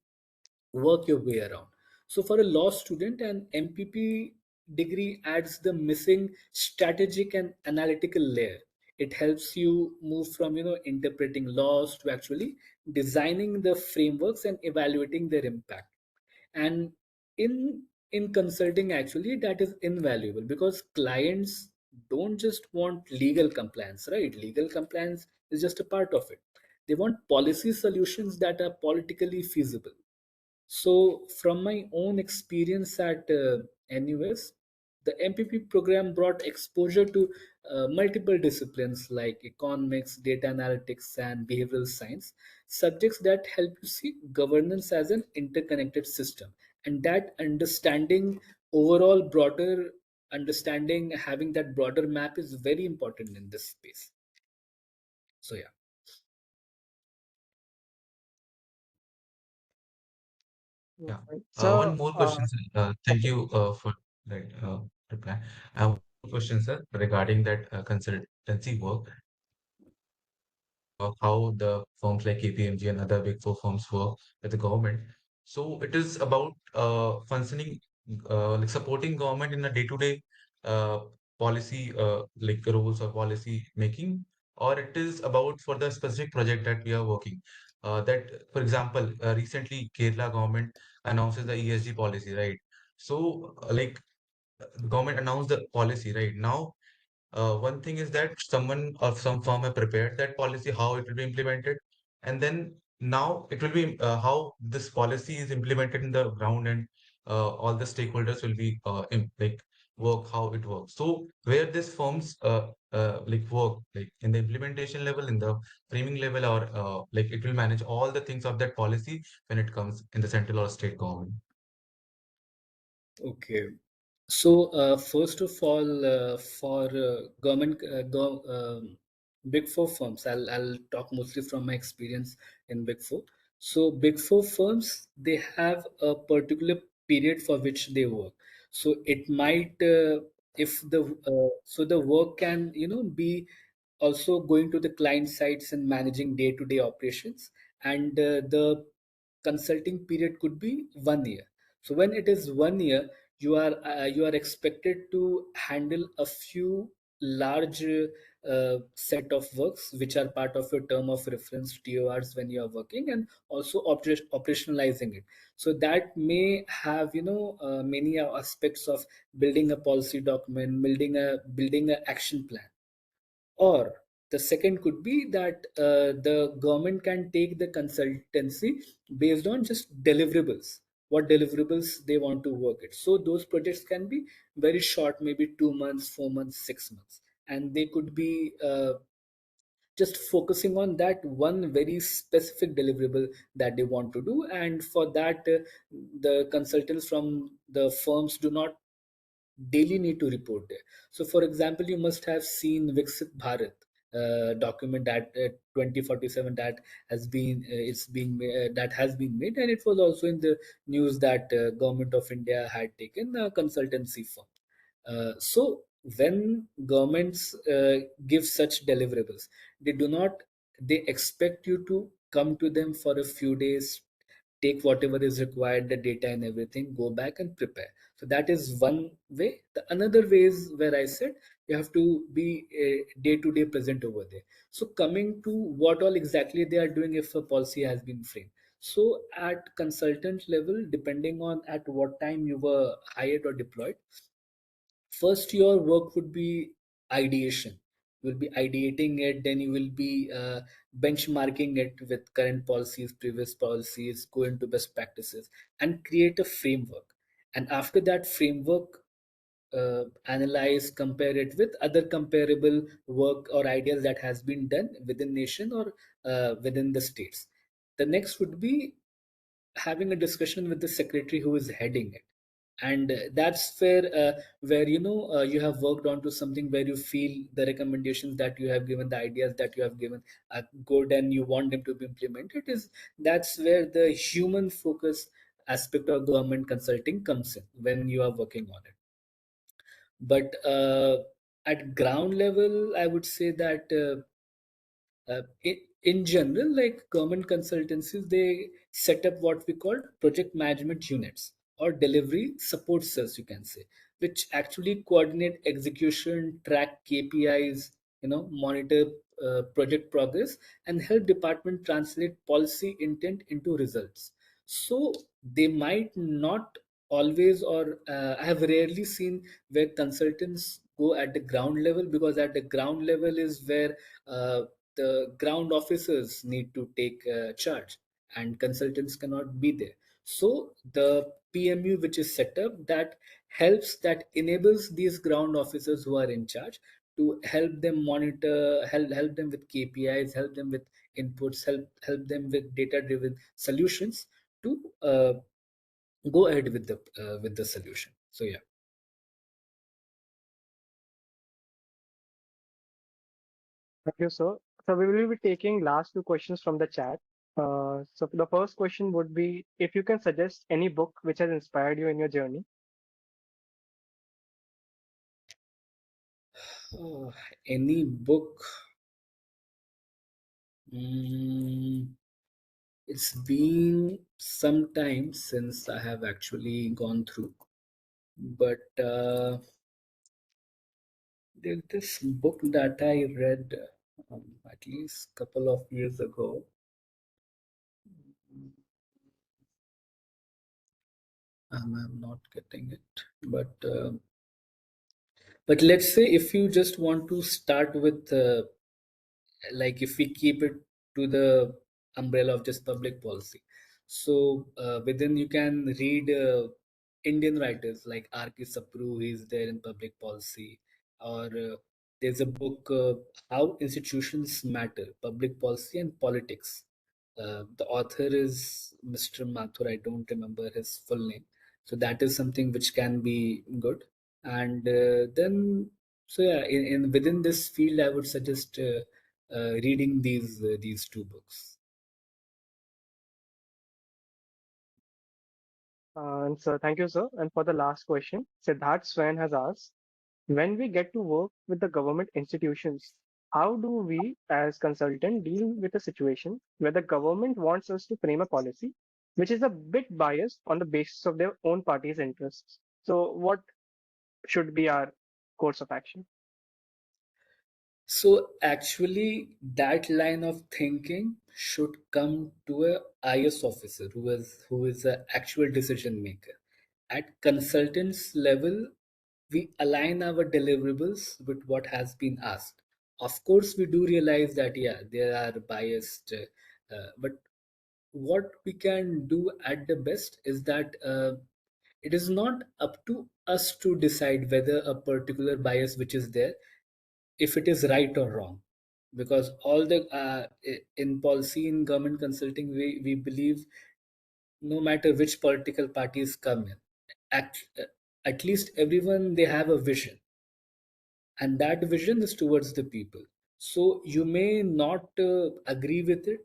work your way around. So for a law student, an MPP degree adds the missing strategic and analytical layer. It helps you move from interpreting laws to actually designing the frameworks and evaluating their impact. And in consulting, actually, that is invaluable because clients don't just want legal compliance, right? Legal compliance is just a part of it. They want policy solutions that are politically feasible. So, from my own experience at NUS, the MPP program brought exposure to multiple disciplines like economics, data analytics, and behavioral science, subjects that help you see governance as an interconnected system. And that understanding, overall broader understanding, having that broader map is very important in this space. So, yeah. Yeah. Right. So, One more question, sir. Thank okay. you for that reply. One more question, sir, regarding that consultancy work, how the firms like KPMG and other big four firms work with the government. So it is about functioning, like supporting government in a day-to-day uh, policy, like roles or policy making, or it is about for the specific project that we are working. That, for example, recently Kerala government announces the ESG policy, right? So, the government announced the policy, right? Now, one thing is that someone or some firm have prepared that policy, how it will be implemented, and then now it will be how this policy is implemented in the ground, and all the stakeholders will be work how it works. So where these firms work like in the implementation level, in the framing level, or like it will manage all the things of that policy when it comes in the central or state government. Okay. So, first of all, for government, Big Four firms, I'll talk mostly from my experience in Big Four. So, Big Four firms, they have a particular period for which they work. So, it might, if the so the work can be also going to the client sites and managing day-to-day operations, and the consulting period could be 1 year. So, when it is 1 year, you are expected to handle a few large set of works which are part of your term of reference TORs when you are working, and also operationalizing it. So that may have many aspects of building a policy document, building a action plan. Or the second could be that the government can take the consultancy based on just deliverables, what deliverables they want to work it. So those projects can be very short, maybe 2 months, 4 months, 6 months, and they could be just focusing on that one very specific deliverable that they want to do. And for that, the consultants from the firms do not daily need to report there. So, for example, you must have seen Viksit Bharat document that 2047 that has been made, and it was also in the news that government of India had taken a consultancy firm. So when governments give such deliverables, they do not they expect you to come to them for a few days, take whatever is required, the data and everything, go back and prepare. So that is one way. The another way is where I said you have to be day to day present over there. So coming to what all exactly they are doing if a policy has been framed. So at consultant level, depending on at what time you were hired or deployed, first your work would be ideation. You will be ideating it, then you will be benchmarking it with current policies, previous policies, go into best practices and create a framework. And after that framework, analyze, compare it with other comparable work or ideas that has been done within nation or within the states. The next would be having a discussion with the secretary who is heading it. And that's where you have worked on to something where you feel the recommendations that you have given, the ideas that you have given are good and you want them to be implemented. Is That's where the human focus aspect of government consulting comes in when you are working on it. But at ground level, I would say that in general, like government consultancies, they set up what we call project management units or delivery support cells, you can say, which actually coordinate execution, track KPIs, monitor project progress, and help department translate policy intent into results. So they might not always, or I have rarely seen where consultants go at the ground level, because at the ground level is where the ground officers need to take charge and consultants cannot be there. So the PMU which is set up, that enables these ground officers who are in charge to help them monitor, help them with KPIs, help them with inputs, help them with data driven solutions to go ahead with the solution. So yeah. Thank you, sir. So we will be taking last two questions from the chat. So the first question would be if you can suggest any book which has inspired you in your journey. Oh, any book. Mm, it's been some time since I have actually gone through, but there's this book that I read at least couple of years ago. I'm not getting it, but let's say if you just want to start with like if we keep it to the umbrella of just public policy, so within you can read Indian writers like R.K. Sapru, he's there in public policy. Or there's a book, How Institutions Matter, Public Policy and Politics. The author is Mr. Mathur, I don't remember his full name. So that is something which can be good. And then, so yeah, in within this field, I would suggest reading these two books. And so thank you, sir. And for the last question, Siddharth Swain has asked, when we get to work with the government institutions, how do we as consultant deal with a situation where the government wants us to frame a policy which is a bit biased on the basis of their own party's interests? So what should be our course of action? So actually, that line of thinking should come to a IS officer who is an actual decision maker. At consultants level, we align our deliverables with what has been asked. Of course, we do realize that yeah, there are biased, but what we can do at the best is that it is not up to us to decide whether a particular bias which is there, if it is right or wrong, because all the in policy, in government consulting, we believe no matter which political parties come in, at, at least everyone, they have a vision, and that vision is towards the people. So you may not agree with it,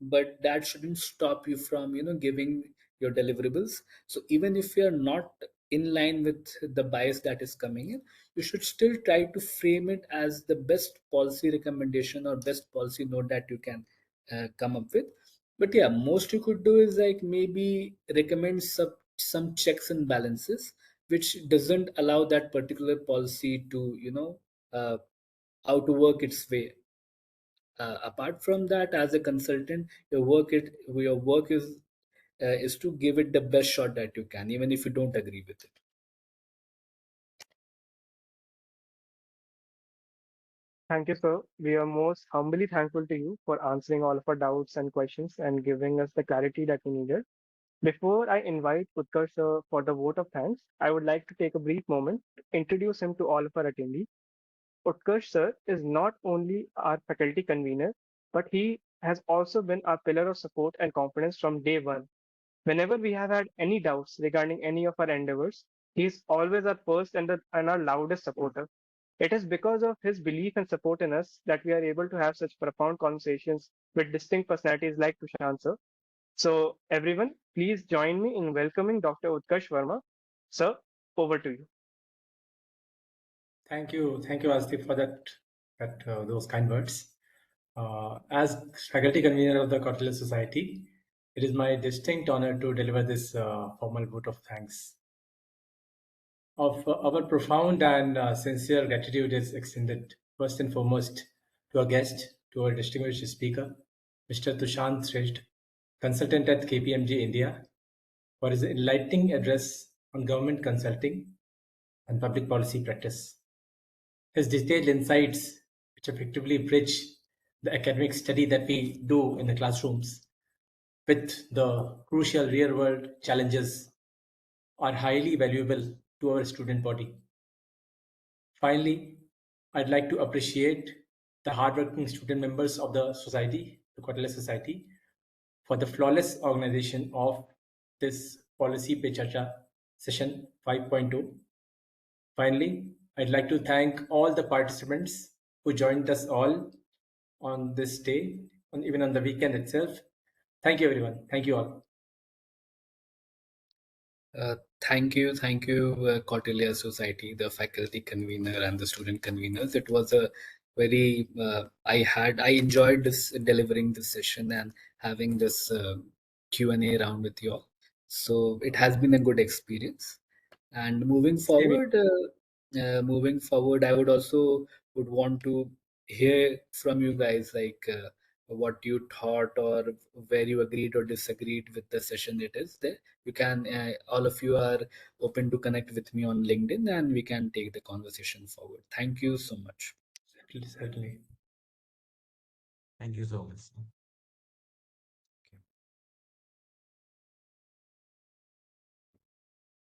but that shouldn't stop you from giving your deliverables. So even if you're not in line with the bias that is coming in, you should still try to frame it as the best policy recommendation or best policy note that you can come up with. But yeah, most you could do is like maybe recommend some checks and balances which doesn't allow that particular policy to uh, how to work its way. Apart from that, as a consultant, your work is to give it the best shot that you can, even if you don't agree with it. Thank you, sir. We are most humbly thankful to you for answering all of our doubts and questions and giving us the clarity that we needed. Before I invite Utkarsh sir for the vote of thanks, I would like to take a brief moment to introduce him to all of our attendees. Utkarsh sir is not only our faculty convener, but he has also been our pillar of support and confidence from day one. Whenever we have had any doubts regarding any of our endeavors, he is always our first and our loudest supporter. It is because of his belief and support in us that we are able to have such profound conversations with distinct personalities like Tushant sir. So, everyone, please join me in welcoming Dr. Utkarsh Verma. Sir, over to you. Thank you, Asdeep, for those kind words. As faculty convener of the Kautilya Society, it is my distinct honor to deliver this formal vote of thanks. Our profound and sincere gratitude is extended first and foremost to our guest, to our distinguished speaker, Mr. Tushant Shrestha, consultant at KPMG India, for his enlightening address on government consulting and public policy practice. His detailed insights, which effectively bridge the academic study that we do in the classrooms with the crucial real world challenges, are highly valuable to our student body. Finally, I'd like to appreciate the hardworking student members of the society, the Kautilya Society, for the flawless organization of this Policy Pe Charcha session 5.2. Finally, I'd like to thank all the participants who joined us all on this day, and even on the weekend itself. Thank you, everyone. Thank you all. Thank you, Kautilya Society, the faculty convener and the student conveners. It was a very I enjoyed this delivering this session and having this Q&A round with you all. So it has been a good experience. And Same here. moving forward, I would also would want to hear from you guys, like what you thought or where you agreed or disagreed with the session. It is there. You can all of you are open to connect with me on LinkedIn, and we can take the conversation forward. Thank you so much. Certainly. Thank you so much.